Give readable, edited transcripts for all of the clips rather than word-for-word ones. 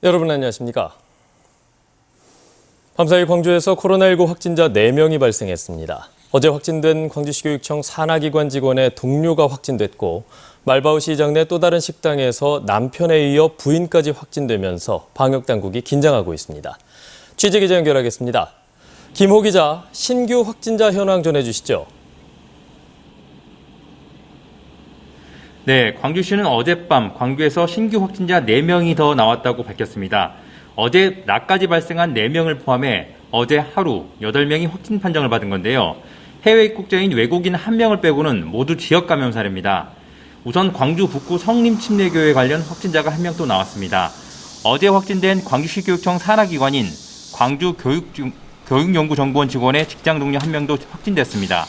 여러분 안녕하십니까? 밤사이 광주에서 코로나19 확진자 4명이 발생했습니다. 어제 확진된 광주시교육청 산하기관 직원의 동료가 확진됐고 말바우 시장 내 또 다른 식당에서 남편에 이어 부인까지 확진되면서 방역당국이 긴장하고 있습니다. 취재기자 연결하겠습니다. 김호 기자, 신규 확진자 현황 전해주시죠. 네, 광주시는 어젯밤 광주에서 신규 확진자 4명이 더 나왔다고 밝혔습니다. 어제 낮까지 발생한 4명을 포함해 어제 하루 8명이 확진 판정을 받은 건데요. 해외 입국자인 외국인 1명을 빼고는 모두 지역 감염 사례입니다. 우선 광주 북구 성림침례교회 관련 확진자가 1명 또 나왔습니다. 어제 확진된 광주시 교육청 산하기관인 광주 교육연구정보원 직원의 직장 동료 1명도 확진됐습니다.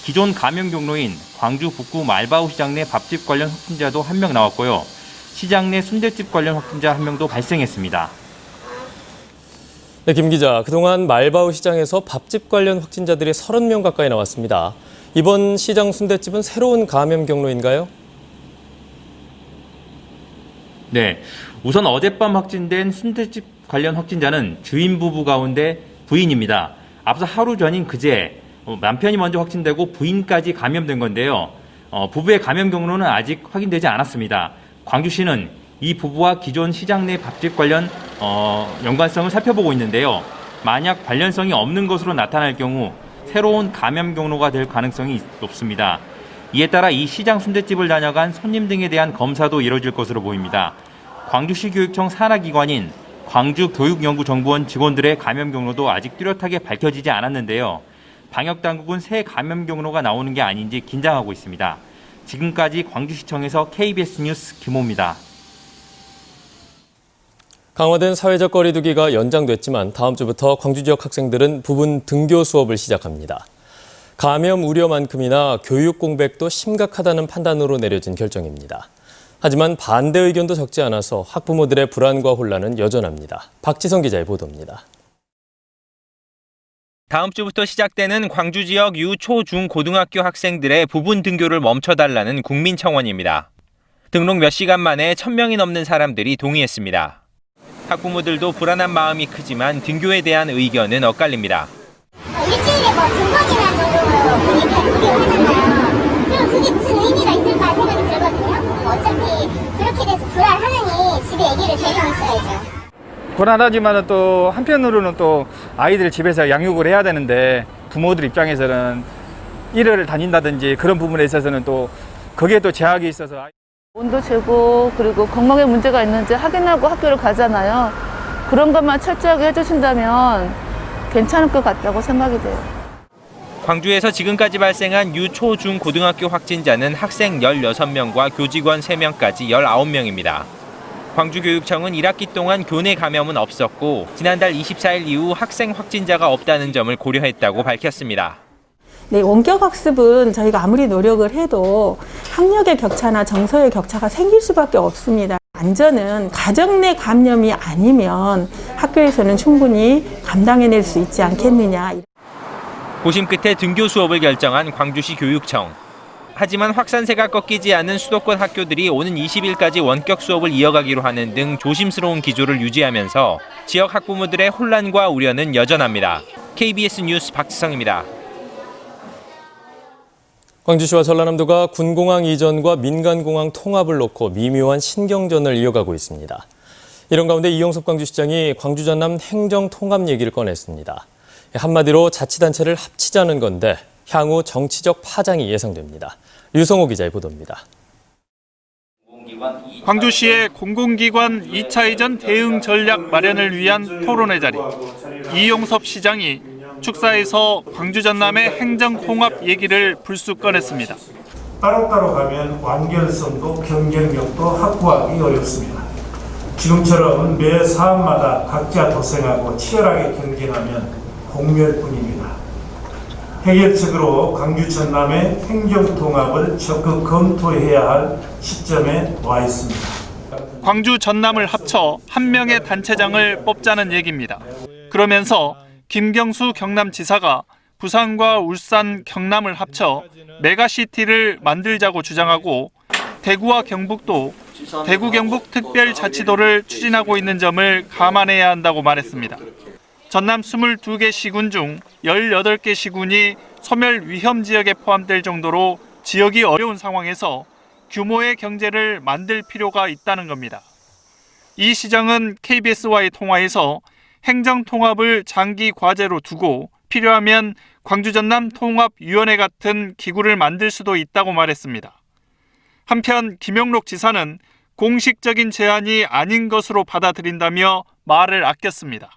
기존 감염 경로인 광주 북구 말바우 시장 내 밥집 관련 확진자도 1명 나왔고요. 시장 내 순댓집 관련 확진자 1명도 발생했습니다. 네, 김 기자, 그동안 말바우 시장에서 밥집 관련 확진자들이 30명 가까이 나왔습니다. 이번 시장 순댓집은 새로운 감염 경로인가요? 네, 우선 어젯밤 확진된 순댓집 관련 확진자는 주인 부부 가운데 부인입니다. 앞서 하루 전인 그제 남편이 먼저 확진되고 부인까지 감염된 건데요. 부부의 감염 경로는 아직 확인되지 않았습니다. 광주시는 이 부부와 기존 시장 내 밥집 관련 연관성을 살펴보고 있는데요. 만약 관련성이 없는 것으로 나타날 경우 새로운 감염 경로가 될 가능성이 높습니다. 이에 따라 이 시장 순댓집을 다녀간 손님 등에 대한 검사도 이뤄질 것으로 보입니다. 광주시 교육청 산하기관인 광주교육연구정보원 직원들의 감염 경로도 아직 뚜렷하게 밝혀지지 않았는데요. 방역당국은 새 감염 경로가 나오는 게 아닌지 긴장하고 있습니다. 지금까지 광주시청에서 KBS 뉴스 김호입니다. 강화된 사회적 거리 두기가 연장됐지만 다음 주부터 광주 지역 학생들은 부분 등교 수업을 시작합니다. 감염 우려만큼이나 교육 공백도 심각하다는 판단으로 내려진 결정입니다. 하지만 반대 의견도 적지 않아서 학부모들의 불안과 혼란은 여전합니다. 박지성 기자의 보도입니다. 다음 주부터 시작되는 광주 지역 유, 초, 중, 고등학교 학생들의 부분 등교를 멈춰달라는 국민청원입니다. 등록 몇 시간 만에 1,000명이 넘는 사람들이 동의했습니다. 학부모들도 불안한 마음이 크지만 등교에 대한 의견은 엇갈립니다. 일주일에 두 번이나 정도 하잖아요. 그럼 그게 무슨 의미가 있을까 생각이 들거든요. 어차피 그렇게 돼서 불안하느니 집에 아기를 데리고 있어야죠. 불안하지만 또 한편으로는 또 아이들 집에서 양육을 해야 되는데 부모들 입장에서는 일을 다닌다든지 그런 부분에 있어서는 또 거기에 또 제약이 있어서 온도 재고 그리고 건강에 문제가 있는지 확인하고 학교를 가잖아요. 그런 것만 철저하게 해주신다면 괜찮을 것 같다고 생각이 돼요. 광주에서 지금까지 발생한 유, 초, 중, 고등학교 확진자는 학생 16명과 교직원 3명까지 19명입니다. 광주교육청은 1학기 동안 교내 감염은 없었고 지난달 24일 이후 학생 확진자가 없다는 점을 고려했다고 밝혔습니다. 네, 원격 학습은 저희가 아무리 노력을 해도 학력의 격차나 정서의 격차가 생길 수밖에 없습니다. 안전은 가정 내 감염이 아니면 학교에서는 충분히 감당해낼 수 있지 않겠느냐. 고심 끝에 등교 수업을 결정한 광주시 교육청. 하지만 확산세가 꺾이지 않은 수도권 학교들이 오는 20일까지 원격 수업을 이어가기로 하는 등 조심스러운 기조를 유지하면서 지역 학부모들의 혼란과 우려는 여전합니다. KBS 뉴스 박지성입니다. 광주시와 전라남도가 군공항 이전과 민간공항 통합을 놓고 미묘한 신경전을 이어가고 있습니다. 이런 가운데 이영섭 광주시장이 광주 전남 행정 통합 얘기를 꺼냈습니다. 한마디로 자치단체를 합치자는 건데 향후 정치적 파장이 예상됩니다. 류성호 기자의 보도입니다. 광주시의 공공기관 2차 이전 대응 전략 마련을 위한 토론회 자리. 이용섭 시장이 축사에서 광주 전남의 행정 통합 얘기를 불쑥 꺼냈습니다. 따로따로 가면 완결성도 경쟁력도 확보하기 어렵습니다. 지금처럼 매 사업마다 각자 도생하고 치열하게 경쟁하면 공멸뿐입니다. 해결책으로 광주 전남의 행정통합을 적극 검토해야 할 시점에 와 있습니다. 광주 전남을 합쳐 한 명의 단체장을 뽑자는 얘기입니다. 그러면서 김경수 경남지사가 부산과 울산, 경남을 합쳐 메가시티를 만들자고 주장하고 대구와 경북도 대구 경북 특별자치도를 추진하고 있는 점을 감안해야 한다고 말했습니다. 전남 22개 시군 중 18개 시군이 소멸 위험 지역에 포함될 정도로 지역이 어려운 상황에서 규모의 경제를 만들 필요가 있다는 겁니다. 이 시장은 KBS와의 통화에서 행정 통합을 장기 과제로 두고 필요하면 광주 전남 통합위원회 같은 기구를 만들 수도 있다고 말했습니다. 한편 김영록 지사는 공식적인 제안이 아닌 것으로 받아들인다며 말을 아꼈습니다.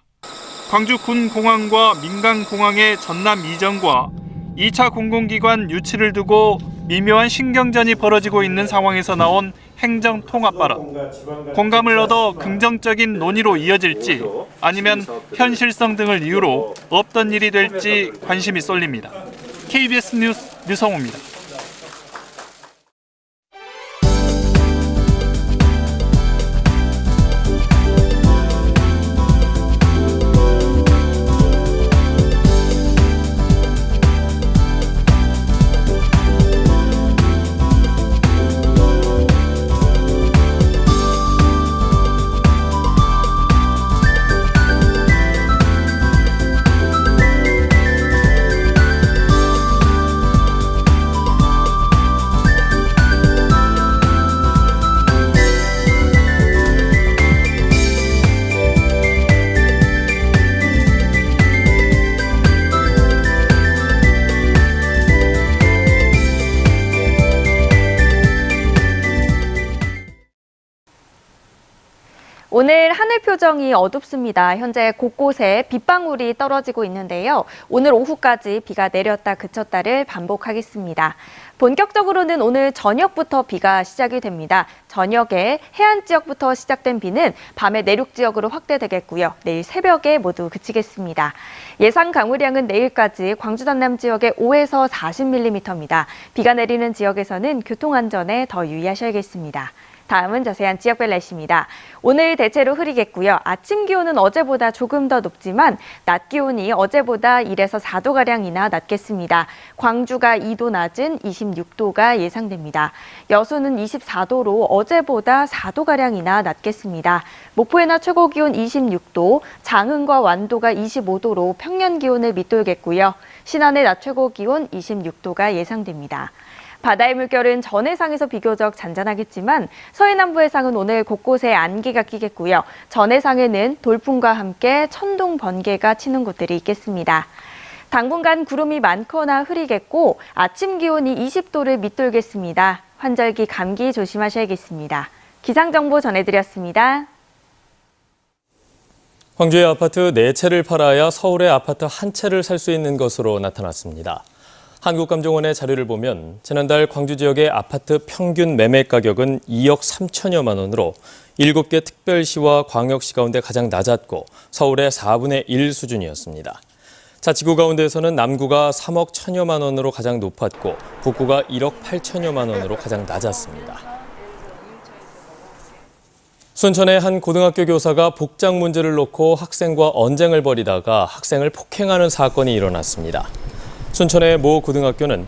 광주 군공항과 민간공항의 전남 이전과 2차 공공기관 유치를 두고 미묘한 신경전이 벌어지고 있는 상황에서 나온 행정통합 발언. 공감을 얻어 긍정적인 논의로 이어질지 아니면 현실성 등을 이유로 없던 일이 될지 관심이 쏠립니다. KBS 뉴스 류성호입니다. 오늘 하늘 표정이 어둡습니다. 현재 곳곳에 빗방울이 떨어지고 있는데요. 오늘 오후까지 비가 내렸다 그쳤다를 반복하겠습니다. 본격적으로는 오늘 저녁부터 비가 시작이 됩니다. 저녁에 해안 지역부터 시작된 비는 밤에 내륙 지역으로 확대되겠고요. 내일 새벽에 모두 그치겠습니다. 예상 강우량은 내일까지 광주 전남 지역에 5에서 40mm입니다. 비가 내리는 지역에서는 교통안전에 더 유의하셔야겠습니다. 다음은 자세한 지역별 날씨입니다. 오늘 대체로 흐리겠고요. 아침 기온은 어제보다 조금 더 높지만 낮 기온이 어제보다 1에서 4도가량이나 낮겠습니다. 광주가 2도 낮은 26도가 예상됩니다. 여수는 24도로 어제보다 4도가량이나 낮겠습니다. 목포의 낮 최고 기온 26도, 장흥과 완도가 25도로 평년 기온을 밑돌겠고요. 신안의 낮 최고 기온 26도가 예상됩니다. 바다의 물결은 전 해상에서 비교적 잔잔하겠지만 서해 남부 해상은 오늘 곳곳에 안개가 끼겠고요. 전 해상에는 돌풍과 함께 천둥, 번개가 치는 곳들이 있겠습니다. 당분간 구름이 많거나 흐리겠고 아침 기온이 20도를 밑돌겠습니다. 환절기 감기 조심하셔야겠습니다. 기상정보 전해드렸습니다. 광주의 아파트 4채를 팔아야 서울의 아파트 1채를 살 수 있는 것으로 나타났습니다. 한국감정원의 자료를 보면 지난달 광주 지역의 아파트 평균 매매 가격은 2억 3천여만 원으로 7개 특별시와 광역시 가운데 가장 낮았고 서울의 4분의 1 수준이었습니다. 자치구 가운데에서는 남구가 3억 1천여만 원으로 가장 높았고 북구가 1억 8천여만 원으로 가장 낮았습니다. 순천의 한 고등학교 교사가 복장 문제를 놓고 학생과 언쟁을 벌이다가 학생을 폭행하는 사건이 일어났습니다. 순천의 모 고등학교는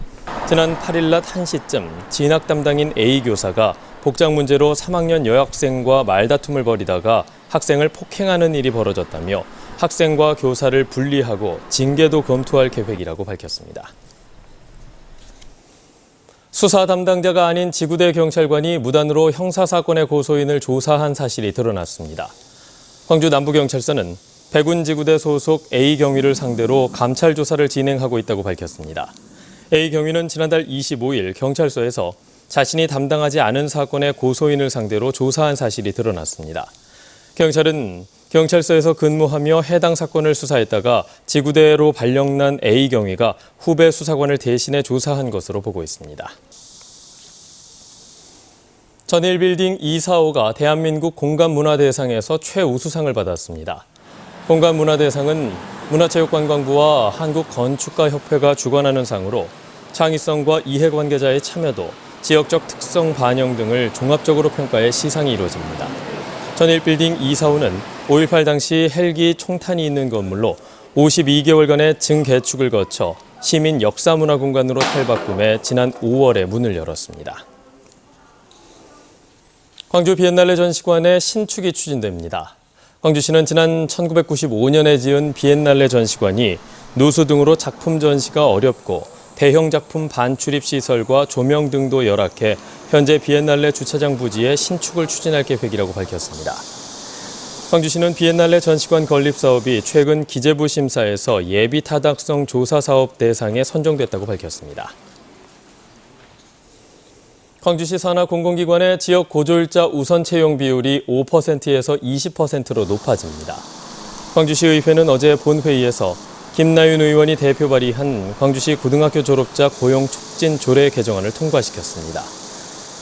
지난 8일 낮 1시쯤 진학 담당인 A 교사가 복장 문제로 3학년 여학생과 말다툼을 벌이다가 학생을 폭행하는 일이 벌어졌다며 학생과 교사를 분리하고 징계도 검토할 계획이라고 밝혔습니다. 수사 담당자가 아닌 지구대 경찰관이 무단으로 형사사건의 고소인을 조사한 사실이 드러났습니다. 광주 남부경찰서는 백운지구대 소속 A 경위를 상대로 감찰 조사를 진행하고 있다고 밝혔습니다. A 경위는 지난달 25일 경찰서에서 자신이 담당하지 않은 사건의 고소인을 상대로 조사한 사실이 드러났습니다. 경찰은 경찰서에서 근무하며 해당 사건을 수사했다가 지구대로 발령난 A 경위가 후배 수사관을 대신해 조사한 것으로 보고 있습니다. 전일빌딩 245가 대한민국 공간문화대상에서 최우수상을 받았습니다. 공간문화대상은 문화체육관광부와 한국건축가협회가 주관하는 상으로 창의성과 이해관계자의 참여도, 지역적 특성 반영 등을 종합적으로 평가해 시상이 이루어집니다. 전일빌딩 245는 5.18 당시 헬기 총탄이 있는 건물로 52개월간의 증개축을 거쳐 시민 역사문화공간으로 탈바꿈해 지난 5월에 문을 열었습니다. 광주 비엔날레 전시관의 신축이 추진됩니다. 광주시는 지난 1995년에 지은 비엔날레 전시관이 누수 등으로 작품 전시가 어렵고 대형 작품 반출입 시설과 조명 등도 열악해 현재 비엔날레 주차장 부지의 신축을 추진할 계획이라고 밝혔습니다. 광주시는 비엔날레 전시관 건립 사업이 최근 기재부 심사에서 예비 타당성 조사 사업 대상에 선정됐다고 밝혔습니다. 광주시 산하 공공기관의 지역 고졸자 우선 채용 비율이 5%에서 20%로 높아집니다. 광주시 의회는 어제 본회의에서 김나윤 의원이 대표 발의한 광주시 고등학교 졸업자 고용 촉진 조례 개정안을 통과시켰습니다.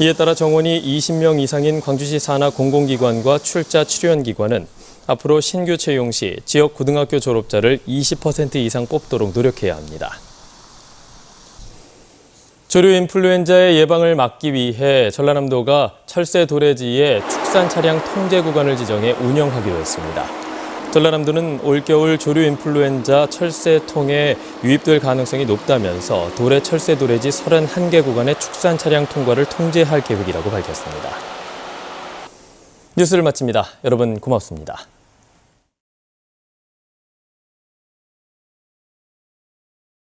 이에 따라 정원이 20명 이상인 광주시 산하 공공기관과 출자 출연기관은 앞으로 신규 채용 시 지역 고등학교 졸업자를 20% 이상 뽑도록 노력해야 합니다. 조류 인플루엔자의 예방을 막기 위해 전라남도가 철새 도래지에 축산 차량 통제 구간을 지정해 운영하기로 했습니다. 전라남도는 올겨울 조류 인플루엔자 철새통에 유입될 가능성이 높다면서 도래 철새 도래지 31개 구간의 축산 차량 통과를 통제할 계획이라고 밝혔습니다. 뉴스를 마칩니다. 여러분 고맙습니다.